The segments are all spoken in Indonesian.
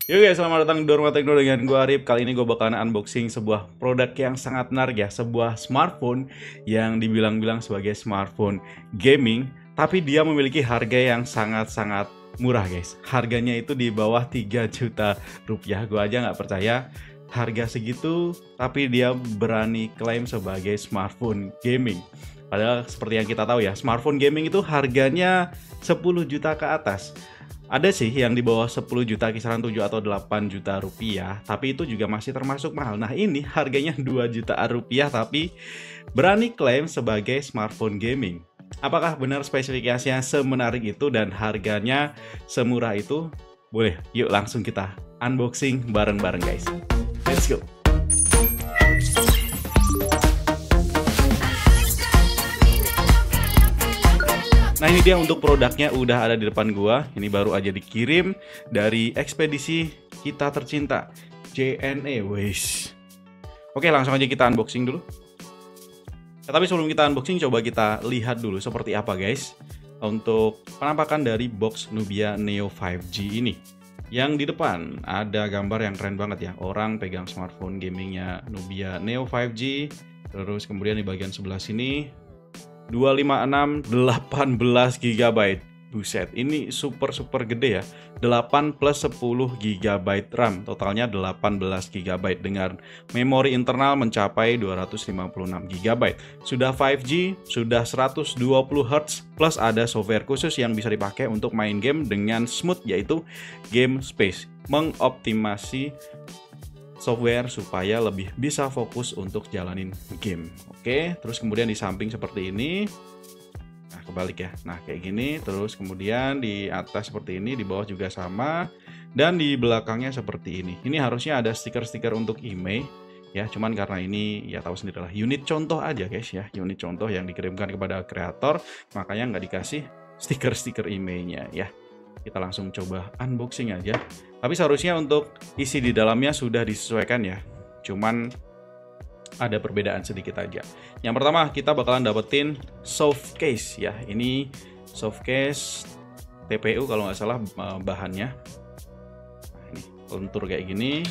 Yo guys, selamat datang di Dorma Tekno dengan gue Arif. Kali ini gue bakalan unboxing sebuah produk yang sangat menarik ya. Sebuah smartphone yang dibilang-bilang sebagai smartphone gaming, tapi dia memiliki harga yang sangat-sangat murah guys. Harganya itu di bawah 3 juta rupiah. Gue aja nggak percaya harga segitu, tapi dia berani klaim sebagai smartphone gaming. Padahal seperti yang kita tahu ya, smartphone gaming itu harganya 10 juta ke atas. Ada sih yang di bawah 10 juta, kisaran 7 atau 8 juta rupiah, tapi itu juga masih termasuk mahal. Nah ini harganya 2 jutaan rupiah tapi berani klaim sebagai smartphone gaming. Apakah benar spesifikasinya semenarik itu dan harganya semurah itu? Boleh, yuk langsung kita unboxing bareng-bareng guys. Let's go! Nah ini dia untuk produknya udah ada di depan gua. Ini baru aja dikirim dari ekspedisi kita tercinta JNE. Wes. Oke, langsung aja kita unboxing dulu. Tapi sebelum kita unboxing, coba kita lihat dulu seperti apa guys untuk penampakan dari box Nubia Neo 5G ini. Yang di depan ada gambar yang keren banget ya, orang pegang smartphone gamingnya Nubia Neo 5G. Terus kemudian di bagian sebelah sini 256 18 GB. Buset, ini super gede ya. 8 plus 10 GB RAM, totalnya 18 GB dengan memori internal mencapai 256 GB. Sudah 5G, sudah 120 Hz plus ada software khusus yang bisa dipakai untuk main game dengan smooth, yaitu Game Space, mengoptimasi software supaya lebih bisa fokus untuk jalanin game. Oke, terus kemudian di samping seperti ini. Nah, kebalik ya. Nah, kayak gini. Terus kemudian di atas seperti ini, di bawah juga sama. Dan di belakangnya seperti ini. Ini harusnya ada stiker-stiker untuk email ya. Cuman karena ini ya tahu sendirilah, unit contoh aja guys ya. Unit contoh yang dikirimkan kepada kreator, makanya nggak dikasih stiker-stiker emailnya ya. Kita langsung coba unboxing aja. Tapi seharusnya untuk isi di dalamnya sudah disesuaikan ya. Cuman ada perbedaan sedikit aja. Yang pertama kita bakalan dapetin soft case ya. Ini soft case TPU kalau nggak salah bahannya. Nah, ini lentur kayak gini.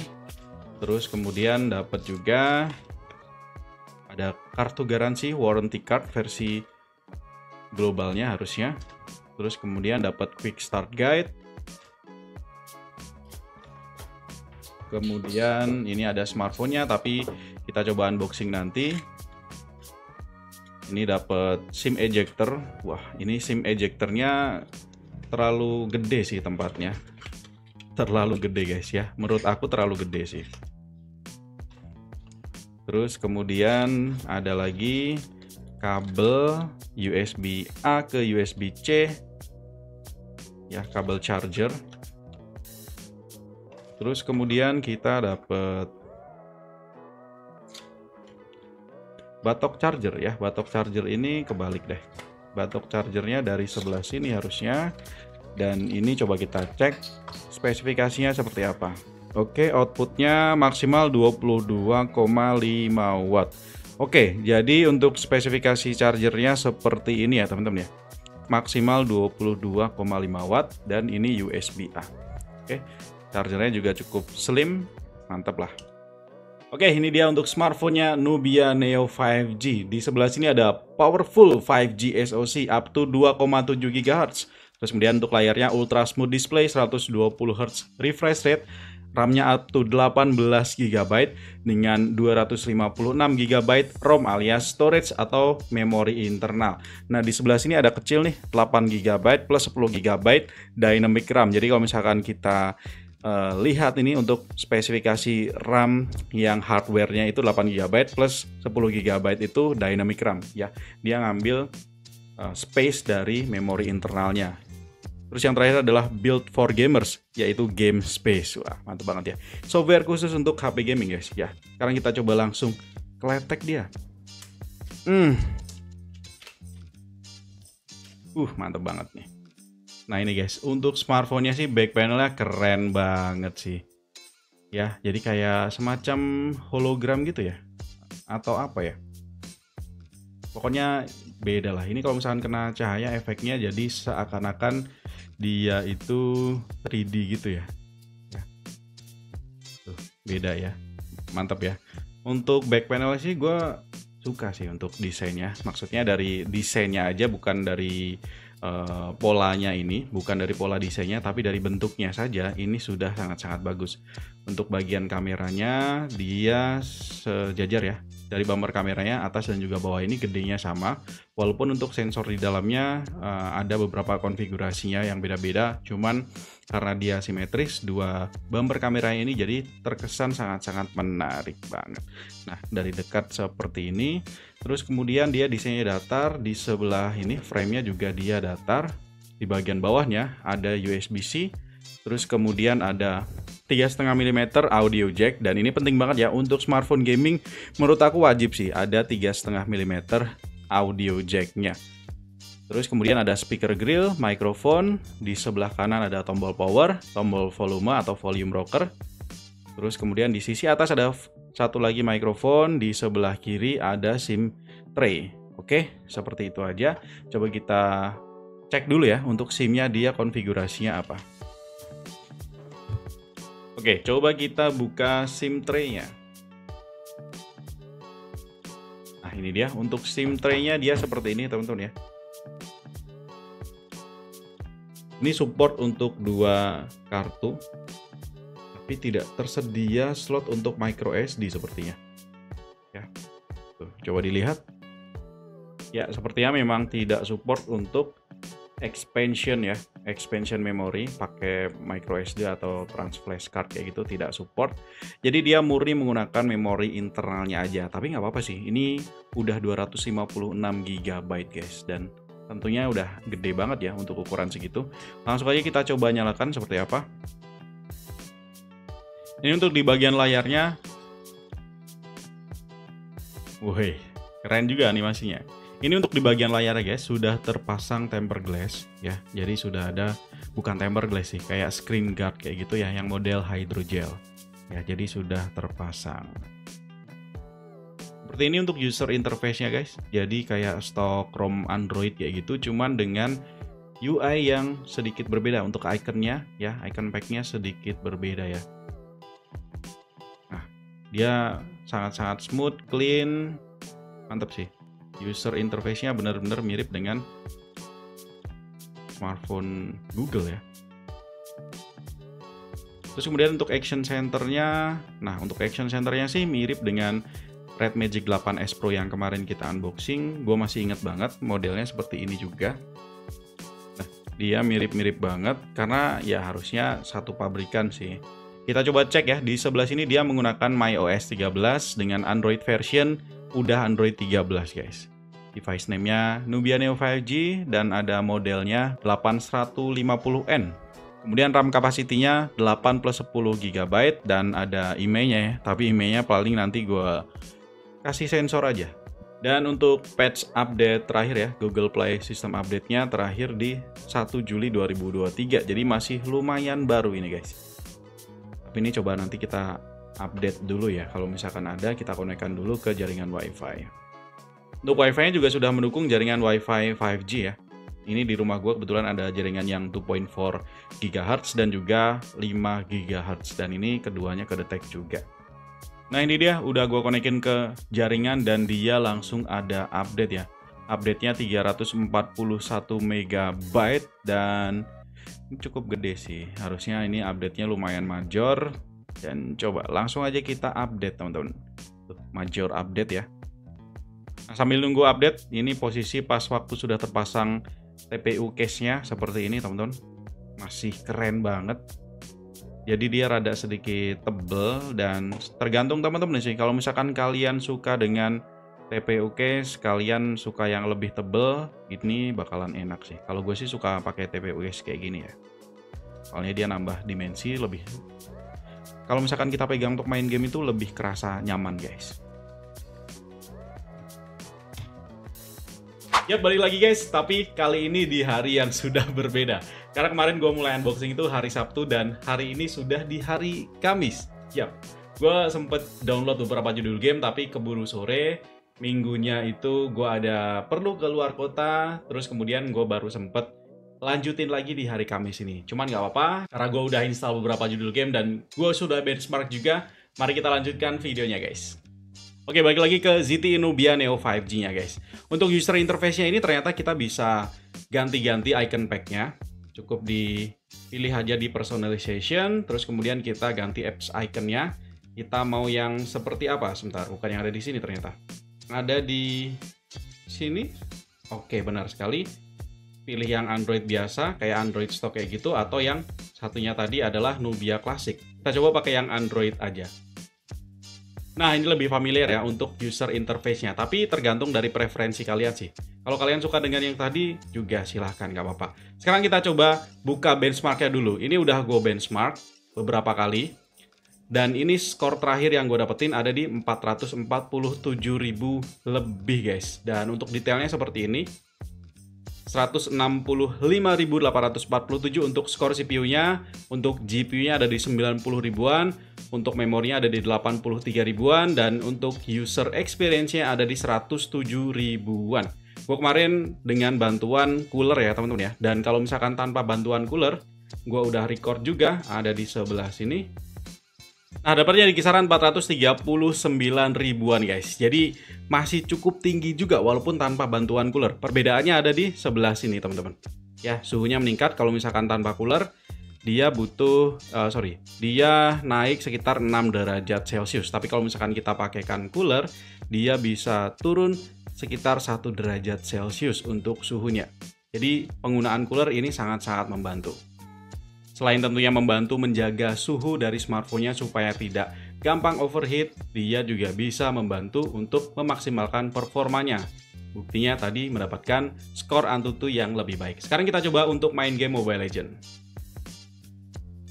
Terus kemudian dapat juga ada kartu garansi warranty card versi globalnya harusnya. Terus kemudian dapat quick start guide. Kemudian ini ada smartphone-nya, tapi kita coba unboxing nanti. Ini dapat SIM ejector. Wah, ini SIM ejectornya terlalu gede sih tempatnya. Terlalu gede guys ya. Menurut aku terlalu gede sih. Terus kemudian ada lagi kabel USB A ke USB C ya, kabel charger. Terus kemudian kita dapat batok charger ya. Batok charger ini kebalik deh. Batok chargernya dari sebelah sini harusnya. Dan ini coba kita cek spesifikasinya seperti apa. Oke, outputnya maksimal 22,5 watt. Oke, jadi untuk spesifikasi chargernya seperti ini ya teman-teman ya. Maksimal 22,5 watt dan ini USB A. Oke, chargernya juga cukup slim, mantap lah. Oke, ini dia untuk smartphone-nya Nubia Neo 5G. Di sebelah sini ada powerful 5G SoC up to 2,7 GHz. Terus kemudian untuk layarnya ultra smooth display 120 Hz refresh rate. RAM-nya up to 18 GB dengan 256 GB ROM alias storage atau memori internal. Nah, di sebelah sini ada kecil nih, 8 GB plus 10 GB dynamic RAM. Jadi kalau misalkan kita lihat ini untuk spesifikasi RAM yang hardware-nya itu 8 GB plus 10 GB itu dynamic RAM ya. Dia ngambil space dari memori internalnya. Terus yang terakhir adalah build for gamers, yaitu Game Space. Wah, mantap banget ya. Software khusus untuk HP gaming guys ya. Sekarang kita coba langsung kletek dia. Mantap banget nih. Nah ini guys, untuk smartphone-nya sih back panelnya keren banget sih. Ya, jadi kayak semacam hologram gitu ya. Atau apa ya? Pokoknya beda lah. Ini kalau misalkan kena cahaya efeknya jadi seakan-akan dia itu 3D gitu ya. beda ya, mantap ya. Untuk back panel sih gue suka sih untuk desainnya, maksudnya dari desainnya aja, bukan dari polanya ini, bukan dari pola desainnya, tapi dari bentuknya saja ini sudah sangat-sangat bagus. Untuk bagian kameranya dia sejajar ya, dari bumper kameranya atas dan juga bawah ini gedenya sama, walaupun untuk sensor di dalamnya ada beberapa konfigurasinya yang beda-beda, cuman karena dia simetris dua bumper kameranya ini jadi terkesan sangat-sangat menarik banget. Nah, dari dekat seperti ini. Terus kemudian dia desainnya datar, di sebelah ini frame-nya juga dia datar. Di bagian bawahnya ada USB-C. Terus kemudian ada 3,5 mm audio jack, dan ini penting banget ya untuk smartphone gaming. Menurut aku wajib sih ada 3,5 mm audio jack-nya. Terus kemudian ada speaker grill, mikrofon, di sebelah kanan ada tombol power, tombol volume atau volume rocker. Terus kemudian di sisi atas ada satu lagi mikrofon, di sebelah kiri ada SIM tray. Oke, seperti itu aja. Coba kita cek dulu ya untuk SIM-nya dia konfigurasinya apa. Oke, coba kita buka SIM tray-nya. Nah, ini dia untuk SIM tray-nya, dia seperti ini teman-teman ya. Ini support untuk 2 kartu, tapi tidak tersedia slot untuk micro SD sepertinya. Ya, tuh, coba dilihat. Ya, sepertinya memang tidak support untuk expansion ya, expansion memory pakai micro SD atau trans flash card kayak gitu, tidak support. Jadi dia murni menggunakan memori internalnya aja. Tapi nggak apa-apa sih. Ini udah 256 GB guys, dan tentunya udah gede banget ya untuk ukuran segitu. Langsung aja kita coba nyalakan seperti apa. Ini untuk di bagian layarnya. Wih, keren juga animasinya. Ini untuk di bagian layar guys, sudah terpasang tempered glass ya. Jadi sudah ada, bukan tempered glass sih, kayak screen guard kayak gitu ya, yang model hydrogel. Ya, jadi sudah terpasang. Seperti ini untuk user interface-nya guys. Jadi kayak stok ROM Android kayak gitu, cuman dengan UI yang sedikit berbeda. Untuk ikonnya ya, icon pack-nya sedikit berbeda ya. Nah, dia sangat-sangat smooth, clean, mantap sih. User interface-nya benar-benar mirip dengan smartphone Google ya. Terus kemudian untuk action center-nya, nah untuk action center-nya sih mirip dengan Red Magic 8S Pro yang kemarin kita unboxing. Gue masih ingat banget modelnya seperti ini juga. Nah, dia mirip-mirip banget karena ya harusnya satu pabrikan sih. Kita coba cek ya, di sebelah sini dia menggunakan MyOS 13 dengan Android version udah Android 13 guys. Device name-nya Nubia Neo 5G dan ada modelnya 8150N. Kemudian RAM capacity-nya 8 plus 10 GB dan ada IMEI-nya ya. Tapi IMEI-nya paling nanti gue kasih sensor aja. Dan untuk patch update terakhir ya, Google Play System update-nya terakhir di 1 Juli 2023. Jadi masih lumayan baru ini guys. Tapi ini coba nanti kita update dulu ya. Kalau misalkan ada, kita konekkan dulu ke jaringan Wi-Fi. Untuk Wi-Fi-nya juga sudah mendukung jaringan Wi-Fi 5G ya. Ini di rumah gue kebetulan ada jaringan yang 2.4 GHz dan juga 5 GHz. Dan ini keduanya kedetek juga. Nah ini dia, udah gue konekin ke jaringan dan dia langsung ada update ya. Update-nya 341 MB dan cukup gede sih. Harusnya ini update-nya lumayan major. Dan coba langsung aja kita update teman-teman. Major update ya. Nah, sambil nunggu update, ini posisi pas waktu sudah terpasang TPU case-nya seperti ini teman-teman. Masih keren banget. Jadi dia rada sedikit tebel dan tergantung teman-teman sih. Kalau misalkan kalian suka dengan TPU case, kalian suka yang lebih tebel, ini bakalan enak sih. Kalau gue sih suka pakai TPU case kayak gini ya. Soalnya dia nambah dimensi lebih. Kalau misalkan kita pegang untuk main game itu lebih kerasa nyaman guys. Ya balik lagi guys, tapi kali ini di hari yang sudah berbeda. Karena kemarin gue mulai unboxing itu hari Sabtu dan hari ini sudah di hari Kamis. Yap, gue sempet download beberapa judul game tapi keburu sore. Minggunya itu gue ada perlu keluar kota, terus kemudian gue baru sempet lanjutin lagi di hari Kamis ini. Cuman gak apa-apa, karena gue udah install beberapa judul game dan gue sudah benchmark juga Mari kita lanjutkan videonya guys. Oke, balik lagi ke ZTE Nubia Neo 5G-nya guys. Untuk user interface-nya ini ternyata kita bisa ganti-ganti icon pack-nya. Cukup dipilih aja di personalization, terus kemudian kita ganti apps icon-nya. Kita mau yang seperti apa? Sebentar, bukan yang ada di sini ternyata. Ada di sini. Oke, benar sekali. Pilih yang Android biasa, kayak Android stock kayak gitu, atau yang satunya tadi adalah Nubia Classic. Kita coba pakai yang Android aja. Nah, ini lebih familiar ya untuk user interface-nya, tapi tergantung dari preferensi kalian sih. Kalau kalian suka dengan yang tadi, juga silahkan, nggak apa-apa. Sekarang kita coba buka benchmark-nya dulu. Ini udah gue benchmark beberapa kali. Dan ini skor terakhir yang gue dapetin ada di 447.000 lebih guys. Dan untuk detailnya seperti ini. 165.847 untuk skor CPU-nya, untuk GPU-nya ada di 90 ribuan, untuk memorinya ada di 83 ribuan, dan untuk user experience-nya ada di 107 ribuan. Gue kemarin dengan bantuan cooler ya teman-teman ya, dan kalau misalkan tanpa bantuan cooler, gue udah record juga, ada di sebelah sini. Nah, dapatnya di kisaran 439 ribuan guys. Jadi masih cukup tinggi juga walaupun tanpa bantuan cooler. Perbedaannya ada di sebelah sini teman-teman. Ya, suhunya meningkat kalau misalkan tanpa cooler. Dia butuh, dia naik sekitar 6 derajat Celcius. Tapi kalau misalkan kita pakaikan cooler, dia bisa turun sekitar 1 derajat Celcius untuk suhunya. Jadi penggunaan cooler ini sangat-sangat membantu. Selain tentunya membantu menjaga suhu dari smartphone-nya supaya tidak gampang overheat, dia juga bisa membantu untuk memaksimalkan performanya. Buktinya tadi mendapatkan skor Antutu yang lebih baik. Sekarang kita coba untuk main game Mobile Legends.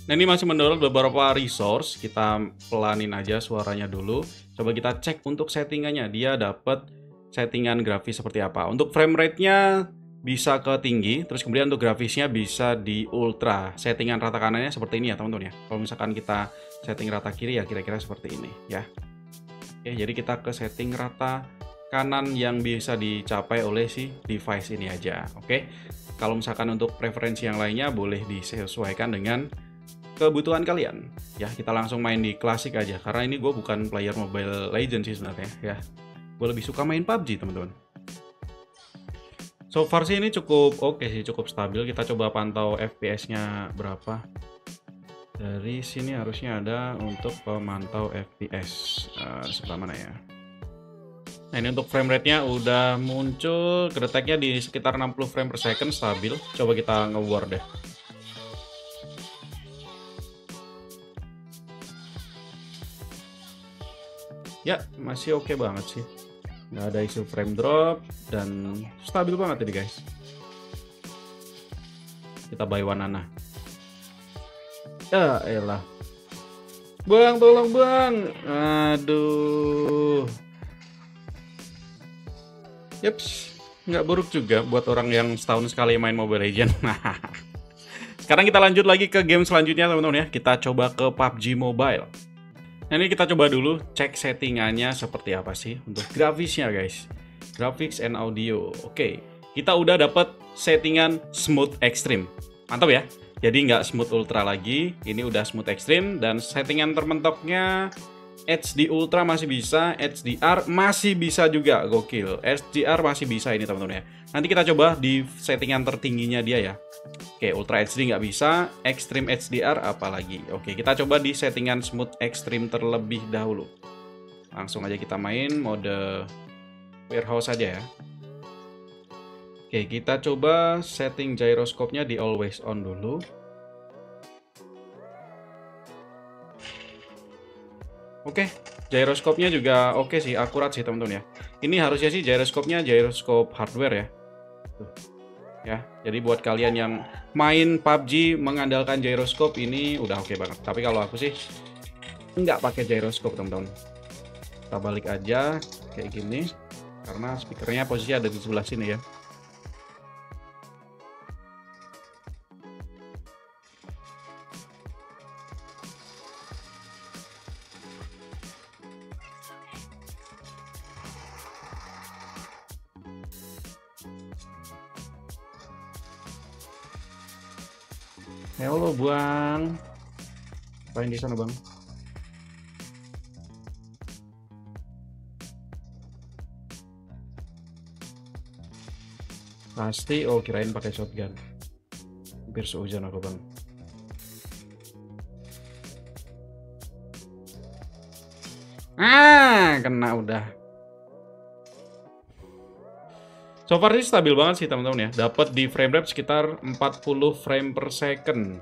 Nah, ini masih mendownload beberapa resource. Kita pelanin aja suaranya dulu. Coba kita cek untuk settingannya. Dia dapat settingan grafis seperti apa. Untuk frame rate-nya bisa ke tinggi, terus kemudian untuk grafisnya bisa di ultra. Settingan rata kanannya seperti ini ya teman-teman ya. Kalau misalkan kita setting rata kiri ya kira-kira seperti ini ya. Oke, jadi kita ke setting rata kanan yang bisa dicapai oleh si device ini aja. Oke, kalau misalkan untuk preferensi yang lainnya boleh disesuaikan dengan kebutuhan kalian. Ya, kita langsung main di klasik aja, karena ini gue bukan player Mobile Legends sih sebenarnya ya. Gue lebih suka main PUBG teman-teman. So far sih ini cukup oke sih, cukup stabil. Kita coba pantau FPS-nya berapa. Dari sini harusnya ada untuk pemantau FPS. Sebelah mana ya? Nah, ini untuk frame rate-nya udah muncul. Kedeteknya di sekitar 60 frame per second, stabil. Coba kita nge-war deh. Ya, masih oke banget sih. Nggak ada isu frame drop dan stabil banget tadi guys. Kita buy one Nana. Ya elah, bang, tolong bang. Aduh. Yaps, nggak buruk juga buat orang yang setahun sekali main Mobile Legends. Sekarang kita lanjut lagi ke game selanjutnya teman-teman ya. Kita coba ke PUBG Mobile. Nah, ini kita coba dulu cek settingannya seperti apa sih untuk grafisnya guys. Graphics and audio. Oke, kita udah dapat settingan smooth extreme. Mantap ya. Jadi nggak smooth ultra lagi, ini udah smooth extreme. Dan settingan termentoknya HD ultra masih bisa, HDR masih bisa juga, gokil. HDR masih bisa ini teman-teman ya. Nanti kita coba di settingan tertingginya dia ya. Oke, Ultra HD nggak bisa, Extreme HDR apalagi. Oke, kita coba di settingan Smooth Extreme terlebih dahulu. Langsung aja kita main mode warehouse aja ya. Oke, kita coba setting gyroscope-nya di always on dulu. Oke, gyroscope-nya juga oke sih, akurat sih teman-teman ya. Ini harusnya sih gyroscope-nya gyroscope hardware ya. Tuh. Ya, jadi buat kalian yang main PUBG mengandalkan gyroscope ini udah oke banget. Tapi kalau aku sih nggak pakai gyroscope teman-teman. Kita balik aja kayak gini karena speakernya posisi ada di sebelah sini ya. Halo bang, apain di sana bang? Pasti, oh kirain pakai shotgun. Hampir sehujan aku bang. Kena udah. So far sih stabil banget sih teman-teman ya. Dapat di frame rate sekitar 40 frame per second.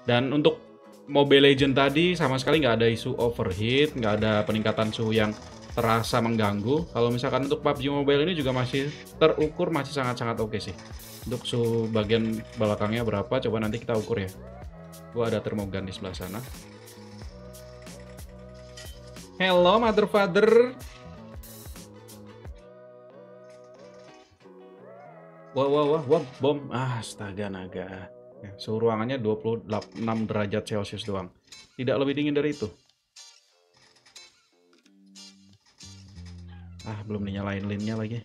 Dan untuk Mobile Legend tadi sama sekali nggak ada isu overheat, nggak ada peningkatan suhu yang terasa mengganggu. Kalau misalkan untuk PUBG Mobile ini juga masih terukur, masih sangat-sangat oke sih. Untuk suhu bagian belakangnya berapa, coba nanti kita ukur ya. Gua ada termogan di sebelah sana. Hello mother father. Wah, bom. Astaga naga. Suhu ruangannya 26 derajat Celcius doang. Tidak lebih dingin dari itu. Belum dinyalain linnya lagi.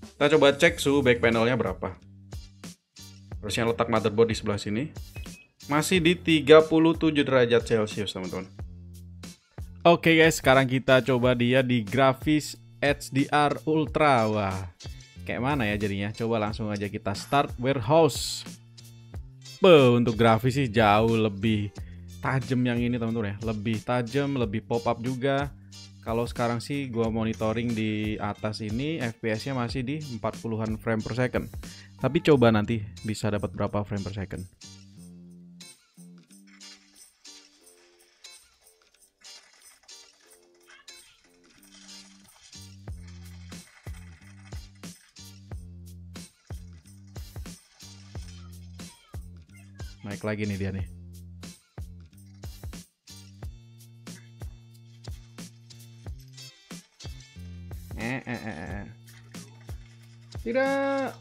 Kita coba cek suhu back panelnya berapa. Harusnya letak motherboard di sebelah sini. Masih di 37 derajat Celcius, teman-teman. Oke guys, sekarang kita coba dia di grafis HDR Ultra. Wah, kayak mana ya jadinya? Coba langsung aja kita start warehouse. Untuk grafis sih jauh lebih tajam yang ini teman-teman ya. Lebih tajam, lebih pop up juga. Kalau sekarang sih gua monitoring di atas ini FPS-nya masih di 40-an frame per second. Tapi coba nanti bisa dapat berapa frame per second. Naik lagi nih dia nih. Tidak.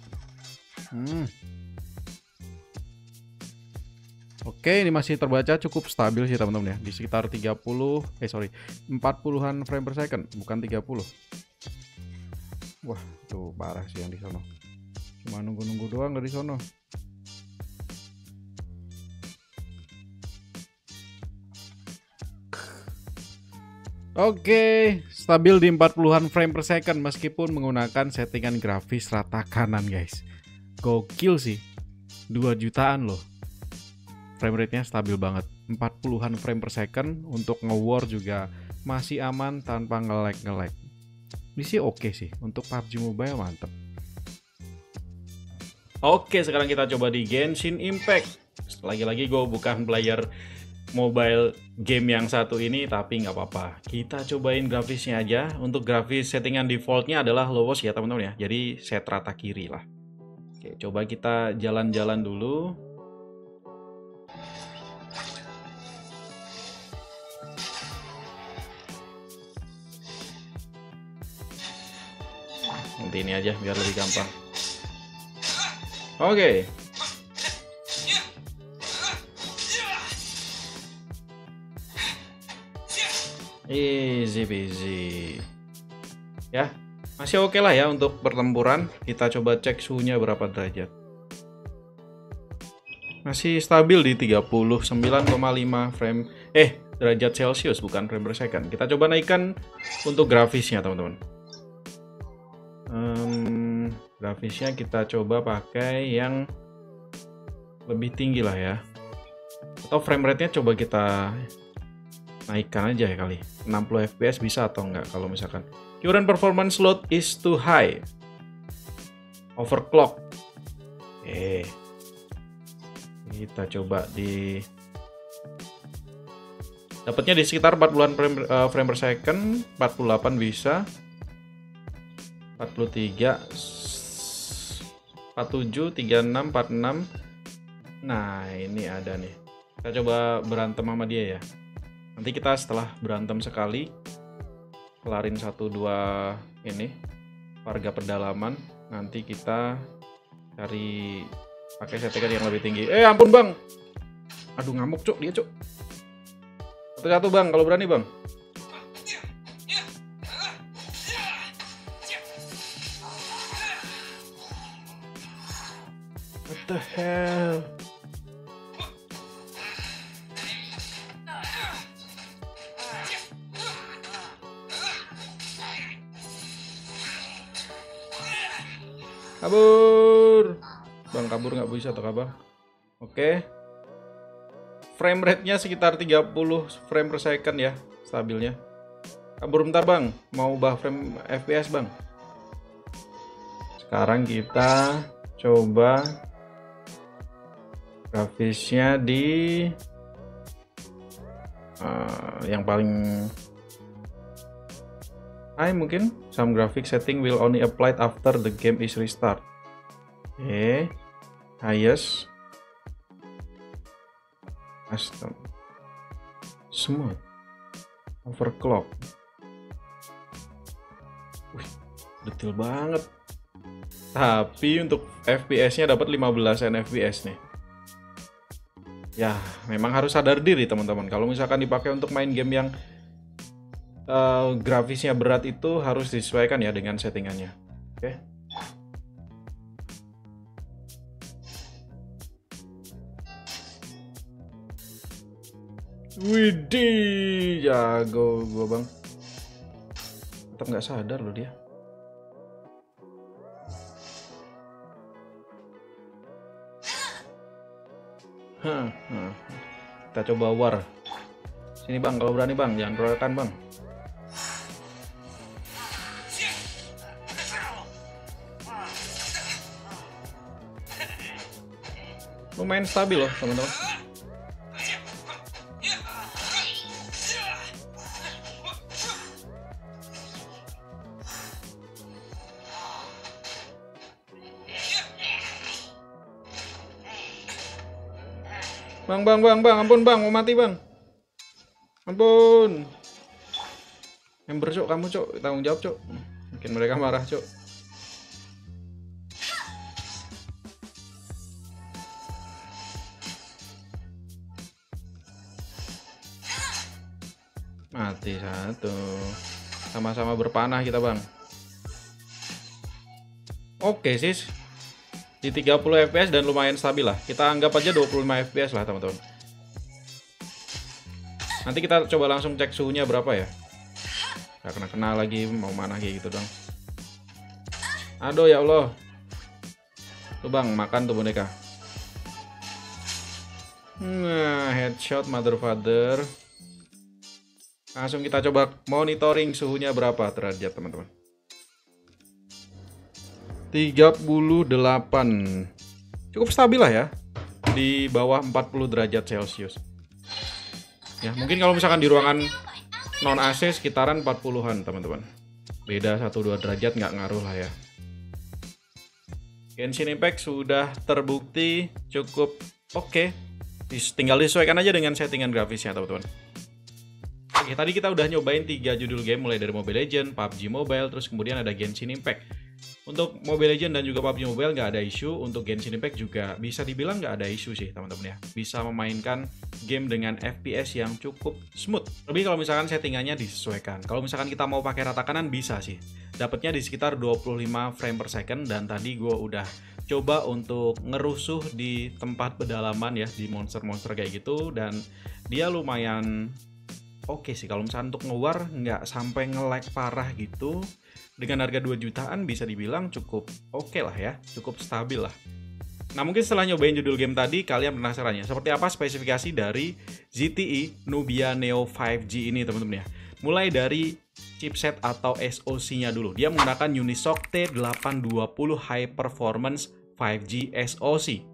Oke, ini masih terbaca cukup stabil sih teman-teman ya. Di sekitar 40-an frame per second, bukan 30. Wah, tuh parah sih yang di sono. Cuma nunggu-nunggu doang dari sono. Oke, stabil di 40-an frame per second meskipun menggunakan settingan grafis rata kanan guys. Gokil sih. 2 jutaan loh. Frame rate-nya stabil banget. 40-an frame per second untuk nge-war juga masih aman tanpa nge-lag. Ini sih oke sih. Untuk PUBG Mobile mantep. Oke, sekarang kita coba di Genshin Impact. Lagi-lagi gue bukan player mobile game yang satu ini, tapi nggak apa-apa. Kita cobain grafisnya aja. Untuk grafis settingan defaultnya adalah lowest ya teman-teman ya. Jadi set rata kiri lah. Oke, coba kita jalan-jalan dulu. Nanti ini aja biar lebih gampang. Oke. Easy peasy. Ya, masih oke lah ya untuk pertempuran. Kita coba cek suhunya berapa derajat. Masih stabil di 39,5 frame derajat Celcius, bukan frame per second. Kita coba naikkan untuk grafisnya teman-teman. Grafisnya kita coba pakai yang lebih tinggi lah ya. Atau frame rate-nya coba kita naikkan aja ya kali. 60 fps bisa atau enggak kalau misalkan current performance load is too high. Overclock. Kita coba di dapatnya di sekitar 40-an frame per second, 48 bisa. 43 47 36 46. Nah, ini ada nih. Kita coba berantem sama dia ya. Nanti kita setelah berantem sekali, kelarin 1-2 ini warga pedalaman, nanti kita cari pakai settingan yang lebih tinggi. Ampun bang, aduh ngamuk cuk dia cuk. Satu-satu bang, kalau berani bang. What the hell? Kabur. Bang, kabur nggak bisa atau kabang? Oke. Frame rate-nya sekitar 30 frame per second ya, stabilnya. Kabur bentar bang, mau ubah frame FPS bang. Sekarang kita coba grafisnya di yang paling high mungkin. Some graphic setting will only applied after the game is restart. Oke, highest, custom, smooth, overclock. Wih, detail banget. Tapi untuk FPS-nya dapat 15 fps nih. Ya, memang harus sadar diri teman-teman. Kalau misalkan dipakai untuk main game yang grafisnya berat itu harus disesuaikan ya dengan settingannya. Oke. Widih, jago gua bang. Tetap nggak sadar loh dia. Kita coba war. Sini bang, kalau berani bang, jangan keroyokan bang. Lumayan stabil loh teman-teman. Bang, ampun bang, mau mati bang. Ampun. Ember cok, kamu cok, tanggung jawab cok. Bikin mereka marah cok. Mati satu. Sama-sama berpanah kita bang. Oke sis. Di 30 fps dan lumayan stabil lah. Kita anggap aja 25 fps lah teman-teman. Nanti kita coba langsung cek suhunya berapa ya. Gak kena lagi, mau mana kayak gitu dong. Aduh ya Allah. Tuh bang, makan tuh boneka. Nah, headshot mother father. Langsung kita coba monitoring suhunya berapa derajat teman-teman. 38. Cukup stabil lah ya. Di bawah 40 derajat Celcius. Ya, mungkin kalau misalkan di ruangan non AC sekitaran 40-an teman-teman. Beda 1-2 derajat nggak ngaruh lah ya. Genshin Impact sudah terbukti cukup oke. Tinggal disesuaikan aja dengan settingan grafisnya teman-teman. Oke, tadi kita udah nyobain 3 judul game mulai dari Mobile Legends, PUBG Mobile, terus kemudian ada Genshin Impact. Untuk Mobile Legends dan juga PUBG Mobile nggak ada isu, untuk Genshin Impact juga bisa dibilang nggak ada isu sih teman-teman ya. Bisa memainkan game dengan FPS yang cukup smooth. Lebih kalau misalkan settingannya disesuaikan. Kalau misalkan kita mau pakai rata kanan bisa sih. Dapatnya di sekitar 25 frame per second dan tadi gue udah coba untuk ngerusuh di tempat pedalaman ya, di monster-monster kayak gitu dan dia lumayan oke sih. Kalau misalkan untuk nge-war nggak sampai nge-lag parah gitu. Dengan harga 2 jutaan bisa dibilang cukup oke lah ya, cukup stabil lah. Nah mungkin setelah nyobain judul game tadi, kalian penasaran ya, seperti apa spesifikasi dari ZTE Nubia Neo 5G ini teman-teman ya. Mulai dari chipset atau SoC-nya dulu. Dia menggunakan Unisoc T820 High Performance 5G SoC.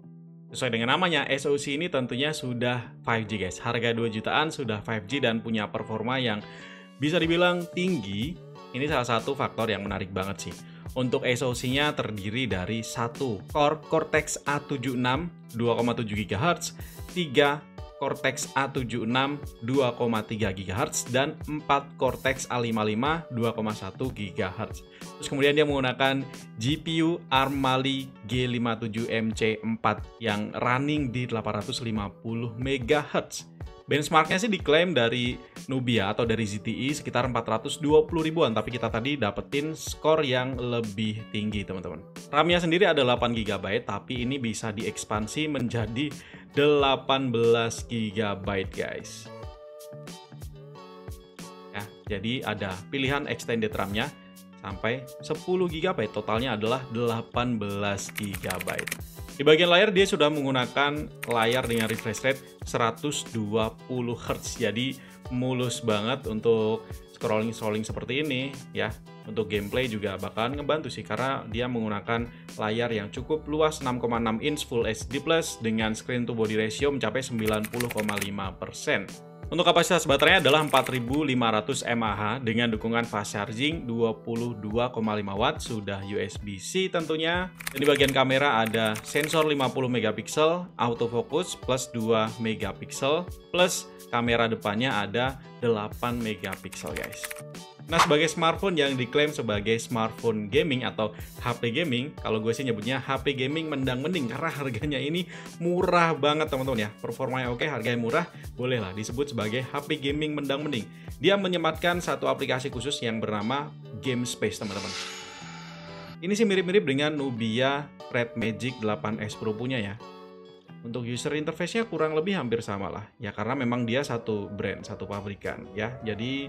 Sesuai dengan namanya, SoC ini tentunya sudah 5G guys. Harga 2 jutaan sudah 5G dan punya performa yang bisa dibilang tinggi. Ini salah satu faktor yang menarik banget sih. Untuk SoC-nya terdiri dari 1 core Cortex A76 2,7 GHz, 3 Cortex A76 2,3 GHz, dan 4 Cortex A55 2,1 GHz. Terus kemudian dia menggunakan GPU ARM Mali G57MC4 yang running di 850 MHz. Benchmarknya sih diklaim dari Nubia atau dari ZTE sekitar 420 ribuan, tapi kita tadi dapetin skor yang lebih tinggi teman-teman. RAM-nya sendiri ada 8 GB, tapi ini bisa diekspansi menjadi 18 GB guys. Ya, jadi ada pilihan extended RAM-nya sampai 10 GB. Totalnya adalah 18 GB. Di bagian layar dia sudah menggunakan layar dengan refresh rate 120 Hz. Jadi mulus banget untuk scrolling seperti ini ya. Untuk gameplay juga bakalan ngebantu sih karena dia menggunakan layar yang cukup luas 6,6 inch Full HD Plus dengan screen to body ratio mencapai 90,5%. Untuk kapasitas baterainya adalah 4500 mAh dengan dukungan fast charging 22,5 watt, sudah USB-C tentunya. Dan di bagian kamera ada sensor 50 megapiksel, autofocus plus 2 megapiksel, plus kamera depannya ada 8 megapiksel guys. Nah, sebagai smartphone yang diklaim sebagai smartphone gaming atau HP gaming, kalau gue sih nyebutnya HP gaming mendang-mending karena harganya ini murah banget teman-teman ya. Performanya oke, harganya murah, bolehlah disebut sebagai HP gaming mendang-mending. Dia menyematkan satu aplikasi khusus yang bernama Game Space teman-teman. Ini sih mirip-mirip dengan Nubia Red Magic 8S Pro punya ya. Untuk user interface-nya kurang lebih hampir sama lah. Ya karena memang dia satu brand, satu pabrikan ya. Jadi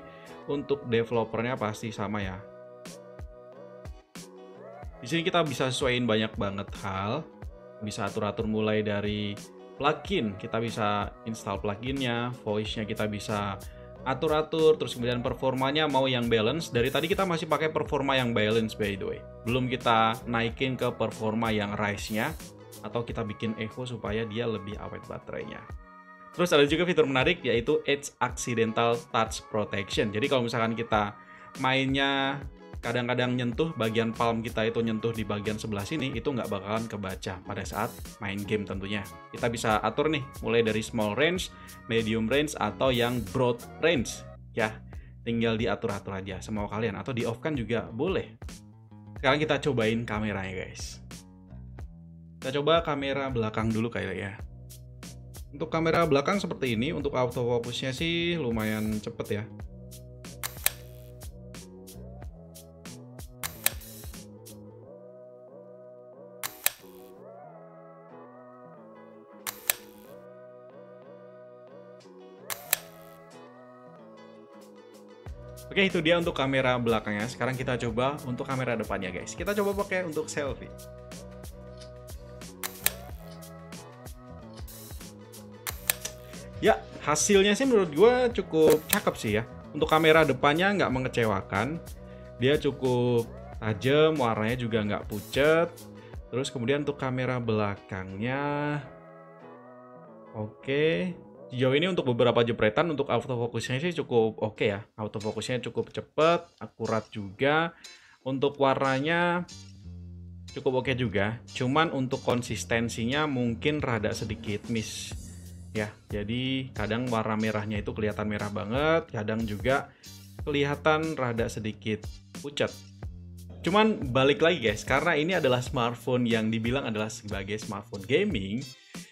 untuk developernya pasti sama ya. Di sini kita bisa sesuaiin banyak banget hal. Bisa atur-atur mulai dari plugin. Kita bisa install pluginnya, voice-nya kita bisa atur-atur, terus kemudian performanya mau yang balance. Dari tadi kita masih pakai performa yang balance by the way. Belum kita naikin ke performa yang rise-nya. Atau kita bikin echo supaya dia lebih awet baterainya. Terus ada juga fitur menarik yaitu Edge Accidental Touch Protection. Jadi kalau misalkan kita mainnya kadang-kadang nyentuh bagian palm kita itu nyentuh di bagian sebelah sini, itu nggak bakalan kebaca pada saat main game tentunya. Kita bisa atur nih mulai dari small range, medium range, atau yang broad range ya. Tinggal diatur-atur aja semau kalian atau di off kan juga boleh. Sekarang kita cobain kameranya guys. Kita coba kamera belakang dulu kayaknya ya. Untuk kamera belakang seperti ini, untuk autofocusnya sih lumayan cepet ya. Oke, itu dia untuk kamera belakangnya. Sekarang kita coba untuk kamera depannya guys. Kita coba pakai untuk selfie. Ya, hasilnya sih menurut gue cukup cakep sih ya. Untuk kamera depannya nggak mengecewakan. Dia cukup tajam, warnanya juga nggak pucat. Terus kemudian untuk kamera belakangnya, oke. Sejauh ini untuk beberapa jepretan, untuk autofocusnya sih cukup oke ya. Autofocusnya cukup cepet, akurat juga. Untuk warnanya cukup oke juga. Cuman untuk konsistensinya mungkin rada sedikit miss. Ya, jadi kadang warna merahnya itu kelihatan merah banget, kadang juga kelihatan rada sedikit pucat. Cuman balik lagi guys, karena ini adalah smartphone yang dibilang adalah sebagai smartphone gaming,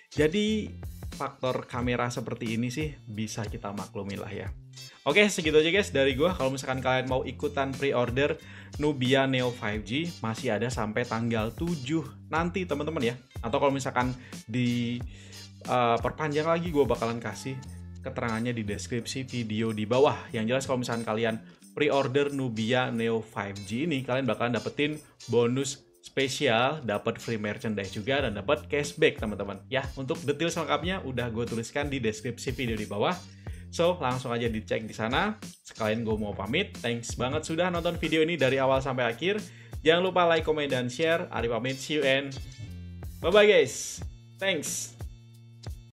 jadi faktor kamera seperti ini sih bisa kita maklumi lah ya. Oke, segitu aja guys dari gua. Kalau misalkan kalian mau ikutan pre-order Nubia Neo 5G, masih ada sampai tanggal 7 nanti teman-teman ya. Atau kalau misalkan di perpanjang lagi, gue bakalan kasih keterangannya di deskripsi video di bawah. Yang jelas kalau misalkan kalian pre-order Nubia Neo 5G ini, kalian bakalan dapetin bonus spesial, dapat free merchandise juga, dan dapat cashback teman-teman. Ya, untuk detail selengkapnya udah gue tuliskan di deskripsi video di bawah. So, langsung aja dicek di sana. Sekalian gue mau pamit. Thanks banget sudah nonton video ini dari awal sampai akhir. Jangan lupa like, comment, dan share. Ari pamit, see you and bye-bye guys. Thanks.